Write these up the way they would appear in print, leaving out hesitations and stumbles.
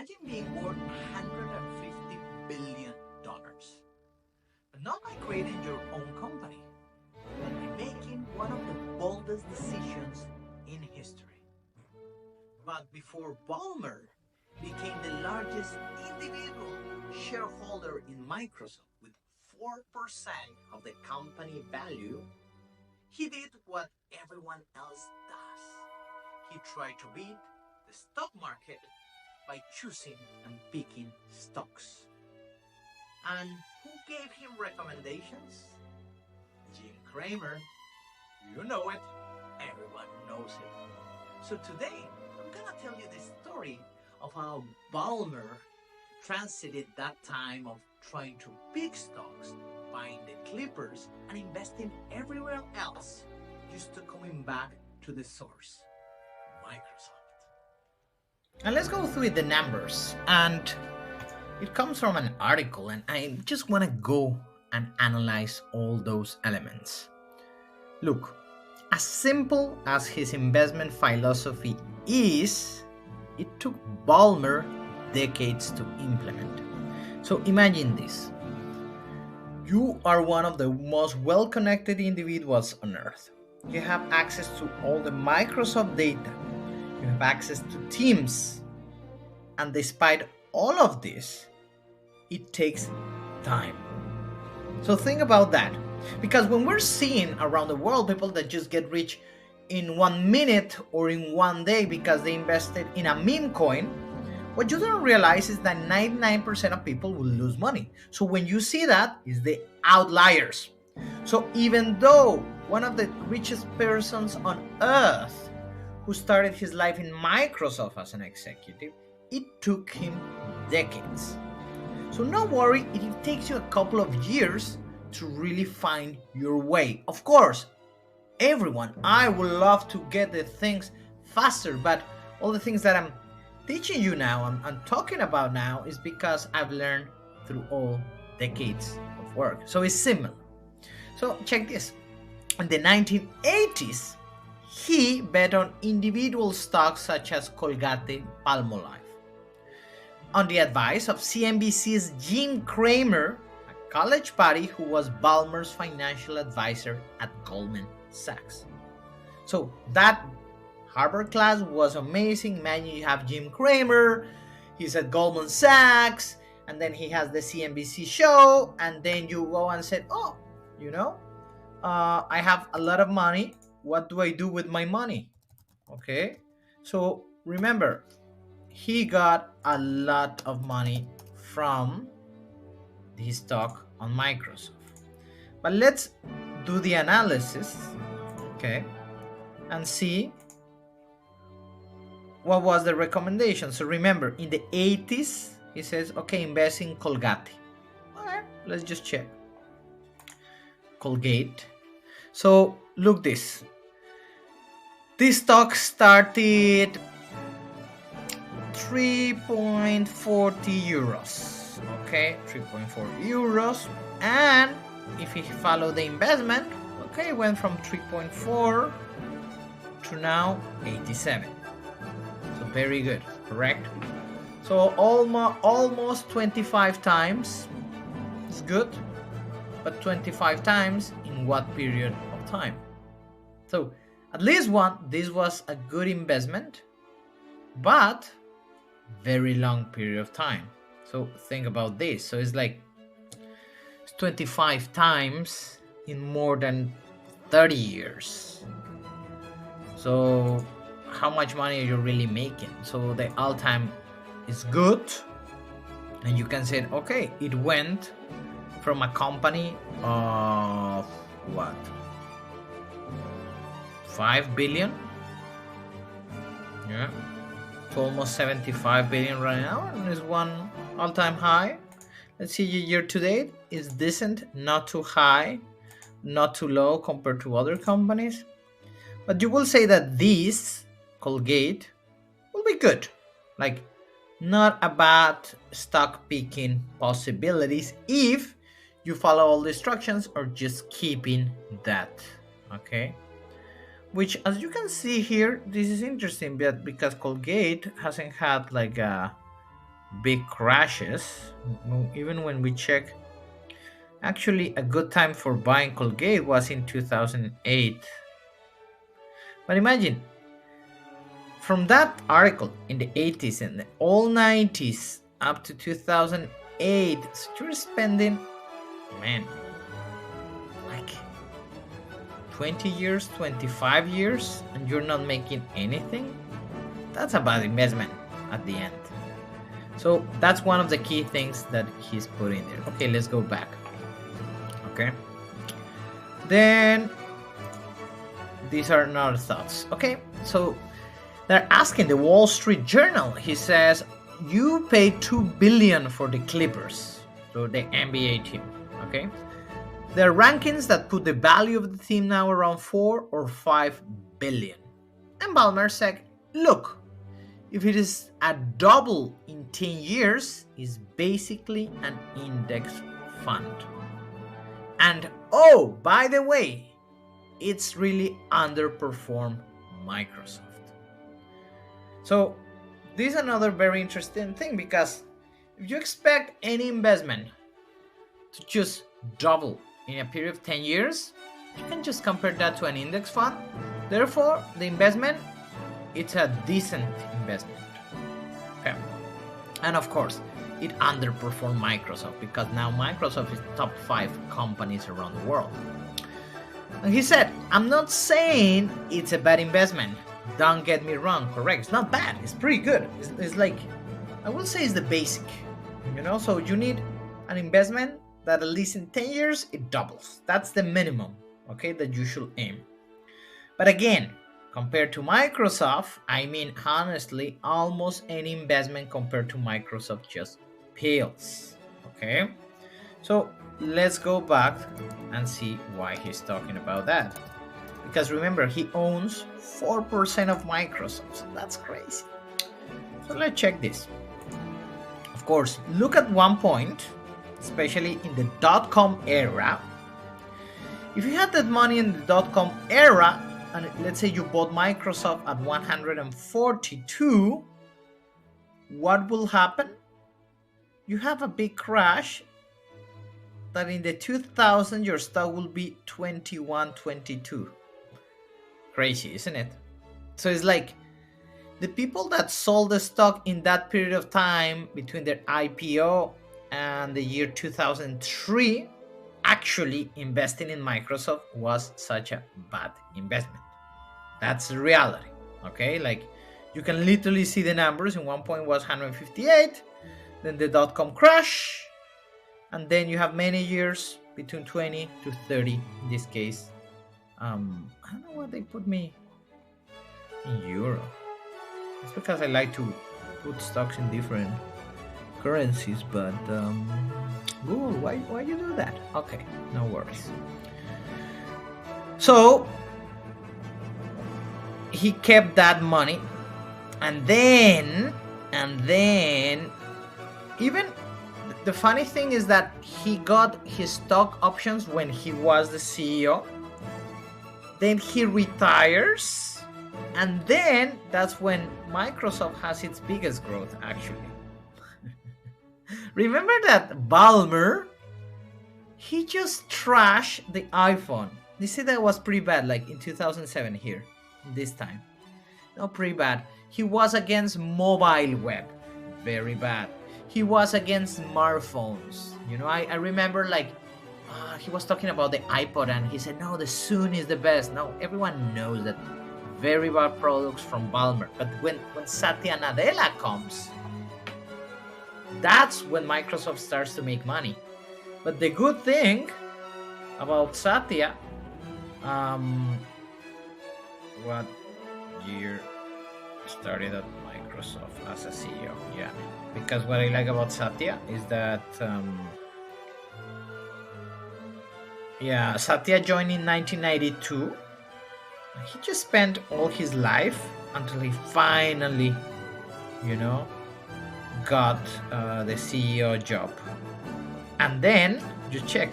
Imagine being worth $150 billion. But not by creating your own company, but by making one of the boldest decisions in history. But before Ballmer became the largest individual shareholder in Microsoft with 4% of the company value, he did what everyone else does. He tried to beat the stock market by choosing and picking stocks. And who gave him recommendations? Jim Cramer. You know it. Everyone knows it. So today, I'm gonna tell you the story of how Ballmer transited that time of trying to pick stocks, buying the Clippers, and investing everywhere else, just to coming back to the source, Microsoft. And let's go through the numbers. And it comes from an article, and I just want to go and analyze all those elements. Look, as simple as his investment philosophy is, it took Ballmer decades to implement. So imagine this. You are one of the most well-connected individuals on earth. You have access to all the Microsoft data. You have access to Teams. And despite all of this, it takes time. So think about that. Because when we're seeing around the world people that just get rich in 1 minute or in 1 day because they invested in a meme coin, what you don't realize is that 99% of people will lose money. So when you see that, is the outliers. So even though one of the richest persons on earth who started his life in Microsoft as an executive, it took him decades. So no worry, it takes you a couple of years to really find your way. Of course, everyone, I would love to get the things faster, but all the things that I'm teaching you now, I'm talking about now, is because I've learned through all decades of work. So it's similar. So check this. In the 1980s, he bet on individual stocks such as Colgate, Palmolive. On the advice of CNBC's Jim Cramer, a college buddy who was Ballmer's financial advisor at Goldman Sachs. So that Harvard class was amazing. Imagine you have Jim Cramer, he's at Goldman Sachs, and then he has the CNBC show, and then you go and say, oh, I have a lot of money. What do I do with my money? Okay, so remember, he got a lot of money from his stock on Microsoft. But let's do the analysis, okay, and see what was the recommendation. So remember, in the 80s, he says, okay, invest in Colgate. All right, let's just check. Colgate. So look this. This stock started 3.40 euros. Okay, 3.4 euros. And if you follow the investment, okay, it went from 3.4 to now 87. So very good, correct? So almost 25 times. It's good, but 25 times in what period of time? So at least this was a good investment, but very long period of time. So think about this. So it's like 25 times in more than 30 years. So how much money are you really making? So the all-time is good, and you can say, okay, it went from a company of what, 5 billion, yeah, to almost 75 billion right now, and is one all-time high. Let's see, year to date is decent, not too high, not too low compared to other companies. But you will say that this Colgate will be good, like not a bad stock picking possibilities if you follow all the instructions or just keeping that, okay? Which, as you can see here, this is interesting because Colgate hasn't had like a big crashes. Even when we check, actually, a good time for buying Colgate was in 2008. But imagine, from that article in the 80s and the all 90s up to 2008, so you're spending, man, like 20 years, 25 years, and you're not making anything. That's a bad investment at the end. So that's one of the key things that he's putting there. Okay, let's go back. Okay, then these are another thoughts. Okay, so they're asking the Wall Street Journal. He says, you paid $2 billion for the Clippers, so the NBA team. Okay, there are rankings that put the value of the team now around 4 or 5 billion. And Ballmer said, look, if it is a double in 10 years, it's basically an index fund. And oh, by the way, it's really underperformed Microsoft. So this is another very interesting thing, because if you expect any investment to just double in a period of 10 years, you can just compare that to an index fund. Therefore, the investment, it's a decent investment. Okay. And of course, it underperformed Microsoft, because now Microsoft is top 5 companies around the world. And he said, I'm not saying it's a bad investment. Don't get me wrong, correct. It's not bad. It's pretty good. It's like, I will say it's the basic, so you need an investment that at least in 10 years, it doubles. That's the minimum, okay, that you should aim. But again, compared to Microsoft, I mean, honestly, almost any investment compared to Microsoft just pales, okay? So let's go back and see why he's talking about that. Because remember, he owns 4% of Microsoft, so that's crazy. So let's check this. Of course, look at one point, especially in the dot-com era. If you had that money in the dot-com era, and let's say you bought Microsoft at 142, what will happen? You have a big crash that in the 2000 your stock will be 21, 22. Crazy, isn't it? So it's like the people that sold the stock in that period of time between their IPO and the year 2003, actually investing in Microsoft was such a bad investment. That's the reality, okay? Like, you can literally see the numbers. In one point was 158, then the dot-com crash, and then you have many years between 20 to 30 in this case. I don't know why they put me in euro. It's because I like to put stocks in different currencies, but Google, why you do that? Okay, no worries. So he kept that money, and then even the funny thing is that he got his stock options when he was the CEO. Then he retires, and then that's when Microsoft has its biggest growth, actually. Remember that Ballmer, he just trashed the iPhone. They said that was pretty bad, like in 2007 here, this time. No, pretty bad. He was against mobile web, very bad. He was against smartphones. I remember, like, he was talking about the iPod, and he said, no, the Zune is the best. No, everyone knows that very bad products from Ballmer. But when Satya Nadella comes, that's when Microsoft starts to make money. But the good thing about Satya, what year started at Microsoft as a CEO? Yeah, because what I like about Satya is that Satya joined in 1992. He just spent all his life until he finally, got the CEO job. And then, you check,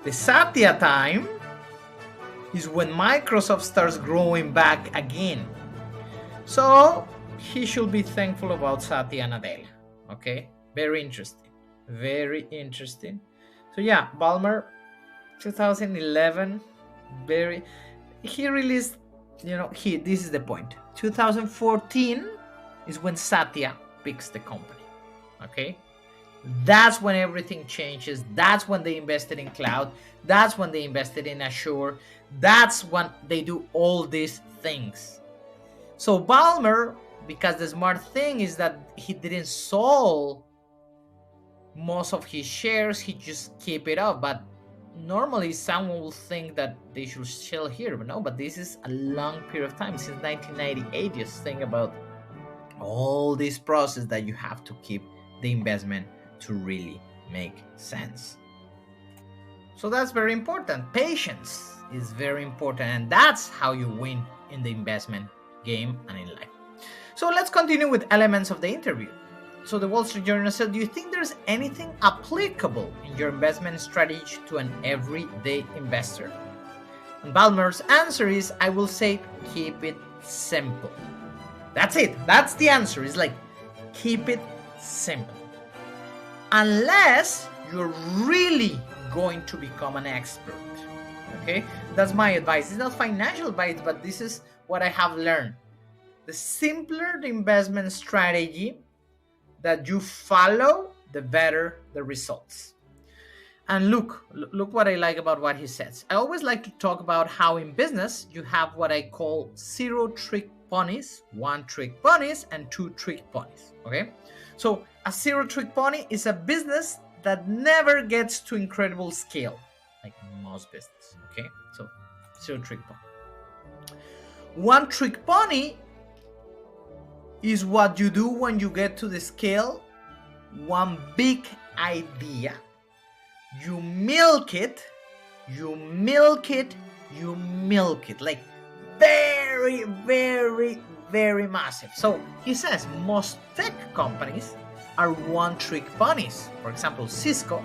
the Satya time is when Microsoft starts growing back again. So, he should be thankful about Satya Nadella, Okay, very interesting. Very interesting. So yeah, Ballmer, 2011, very he released, this is the point. 2014 is when Satya picks the company. Okay, that's when everything changes. That's when they invested in cloud. That's when they invested in Azure. That's when they do all these things. So Ballmer, because the smart thing is that he didn't sell most of his shares, he just keep it up. But normally someone will think that they should sell here, but no, but this is a long period of time, since 1998. Just think about all this process that you have to keep the investment to really make sense. So that's very important. Patience is very important, and that's how you win in the investment game and in life. So let's continue with elements of the interview. So the Wall Street Journal said, do you think there's anything applicable in your investment strategy to an everyday investor? And Ballmer's answer is, I will say, keep it simple. That's it. That's the answer. It's like, keep it simple. Unless you're really going to become an expert. Okay? That's my advice. It's not financial advice, but this is what I have learned. The simpler the investment strategy that you follow, the better the results. And look what I like about what he says. I always like to talk about how in business you have what I call 0 trick ponies, 1 trick ponies, and 2 trick ponies. Okay? So a 0 trick pony is a business that never gets to incredible scale, like most business. Okay? So 0 trick pony. 1 trick pony is what you do when you get to the scale, one big idea, you milk it, like very, very, very massive. So he says most tech companies are 1 trick ponies. For example, Cisco,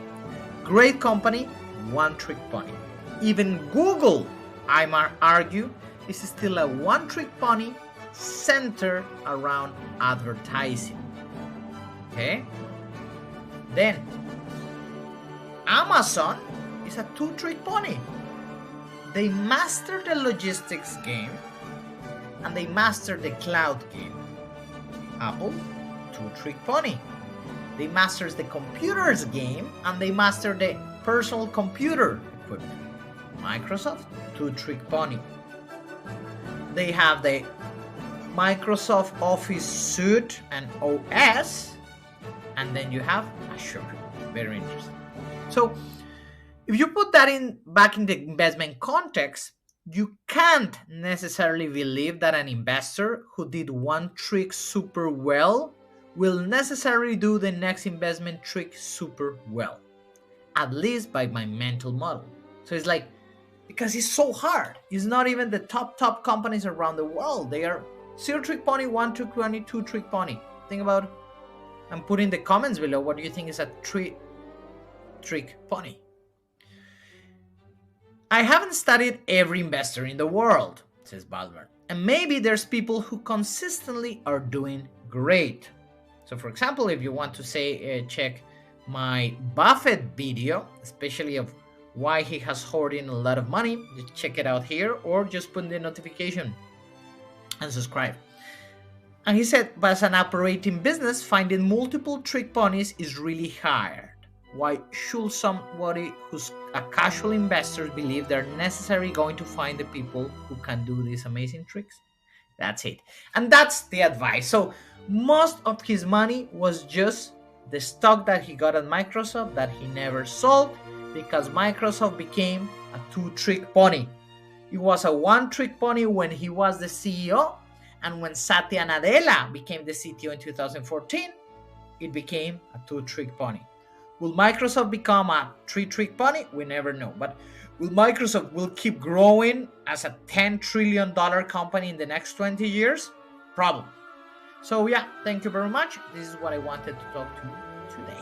great company, 1 trick pony. Even Google, I might argue, is still a 1 trick pony centered around advertising. Okay? Then Amazon is a 2 trick pony. They master the logistics game and they master the cloud game. Apple, 2 trick pony. They master the computers game and they master the personal computer equipment. Microsoft, 2 trick pony. They have the Microsoft Office Suite and OS, and then you have Azure. Very interesting. So if you put that back in the investment context, you can't necessarily believe that an investor who did 1 trick super well will necessarily do the next investment trick super well, at least by my mental model. So it's like, because it's so hard. It's not even the top companies around the world. They are 0 trick pony, 1 trick pony, 2 trick pony. Think about, and put in the comments below, what do you think is a 3 trick pony? I haven't studied every investor in the world, says Ballmer. And maybe there's people who consistently are doing great. So for example, if you want to say, check my Buffett video, especially of why he has hoarding a lot of money, just check it out here, or just put in the notification and subscribe. And he said, but as an operating business, finding multiple trick ponies is really hard. Why should somebody who's a casual investor believe they're necessarily going to find the people who can do these amazing tricks? That's it. And that's the advice. So most of his money was just the stock that he got at Microsoft that he never sold, because Microsoft became a 2 trick pony. It was a 1 trick pony when he was the CEO, and when Satya Nadella became the CTO in 2014, it became a 2 trick pony. Will Microsoft become a 3 trick pony? We never know. But will Microsoft keep growing as a $10 trillion company in the next 20 years? Probably. So yeah, thank you very much. This is what I wanted to talk to you today.